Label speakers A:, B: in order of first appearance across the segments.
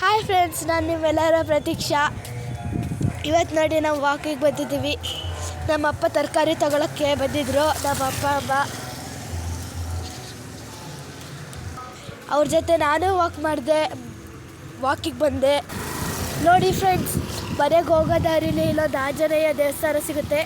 A: Hi friends, ನಾನು ನಿಮ್ಮೆಲ್ಲರ ಪ್ರತೀಕ್ಷಾ. ಇವತ್ತು ನೋಡಿ ನಾವು ವಾಕಿಗೆ ಬಂದಿದ್ದೀವಿ. ನಮ್ಮಪ್ಪ ತರಕಾರಿ ತಗೊಳ್ಳೋಕ್ಕೆ ಬಂದಿದ್ದರು. ನಮ್ಮ ಅಪ್ಪ ಅಮ್ಮ ಅವ್ರ ಜೊತೆ ನಾನು ವಾಕಿಗೆ ಬಂದೆ. ನೋಡಿ ಫ್ರೆಂಡ್ಸ್, ಮನೆಗೆ ಹೋಗೋ ದಾರಿಲಿ ಇಲ್ಲೊಂದು ಆಂಜನೇಯ ದೇವಸ್ಥಾನ ಸಿಗುತ್ತೆ.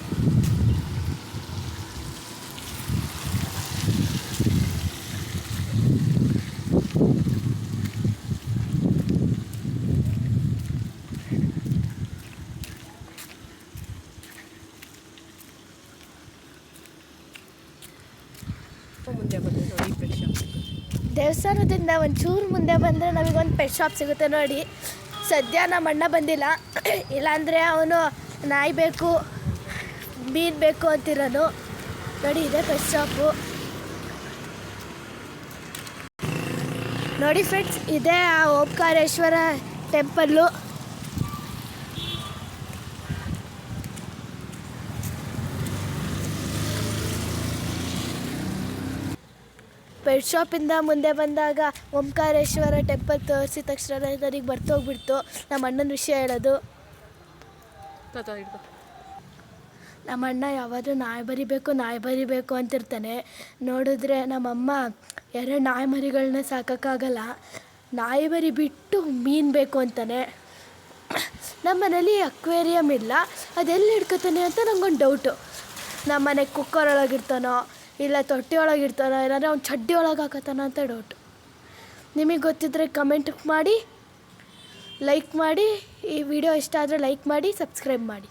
A: ದೇವಸ್ಥಾನದಿಂದ ಒಂಚೂರು ಮುಂದೆ ಬಂದರೆ ನಮಗೊಂದು ಪೆಟ್ ಶಾಪ್ ಸಿಗುತ್ತೆ ನೋಡಿ. ಸದ್ಯ ನಮ್ಮ ಅಣ್ಣ ಬಂದಿಲ್ಲ, ಇಲ್ಲಾಂದರೆ ಅವನು ನಾಯಿ ಬೇಕು, ಮೀನು ಬೇಕು ಅಂತಿರೋನು. ನೋಡಿ, ಇದೆ ಪೆಟ್ ಶಾಪು. ನೋಡಿ ಫ್ರೆಂಡ್ಸ್, ಇದೇ ಆ ಓಂಕಾರೇಶ್ವರ ಟೆಂಪಲ್ಲು. ಪೆಟ್ ಶಾಪಿಂದ ಮುಂದೆ ಬಂದಾಗ ಓಂಕಾರೇಶ್ವರ ಟೆಂಪಲ್ ತೋರಿಸಿದ ತಕ್ಷಣ ನನಗೆ ಬರ್ತೋಗ್ಬಿಡ್ತು ನಮ್ಮ ಅಣ್ಣನ ವಿಷಯ ಹೇಳೋದು. ನಮ್ಮ ಅಣ್ಣ ಯಾವಾದರೂ ನಾಯಿ ಬರಿಬೇಕು ಅಂತಿರ್ತಾನೆ. ನೋಡಿದ್ರೆ ನಮ್ಮಮ್ಮ 2 ನಾಯಿ ಮರಿಗಳನ್ನ ಸಾಕೋಕ್ಕಾಗಲ್ಲ, ನಾಯಿ ಮರಿ ಬಿಟ್ಟು ಮೀನು ಬೇಕು ಅಂತಾನೆ. ನಮ್ಮ ಮನೇಲಿ ಅಕ್ವೇರಿಯಮ್ ಇಲ್ಲ, ಅದೆಲ್ಲಿ ಹಿಡ್ಕೊತಾನೆ ಅಂತ ನಂಗೊಂದು ಡೌಟು. ನಮ್ಮ ಮನೆಗೆ ಕುಕ್ಕರ್ ಒಳಗಿರ್ತಾನೋ ಇಲ್ಲ ತೊಟ್ಟಿ ಒಳಗಿರ್ತಾನೋ, ಇಲ್ಲಾಂದರೆ ಅವ್ನು ಚಡ್ಡಿ ಒಳಗೆ ಹಾಕತ್ತಾನೋ ಅಂತ ಡೌಟು. ನಿಮಗೆ ಗೊತ್ತಿದ್ದರೆ ಕಮೆಂಟ್ ಮಾಡಿ, ಲೈಕ್ ಮಾಡಿ. ಈ ವಿಡಿಯೋ ಇಷ್ಟ ಆದರೆ ಲೈಕ್ ಮಾಡಿ, ಸಬ್ಸ್ಕ್ರೈಬ್ ಮಾಡಿ.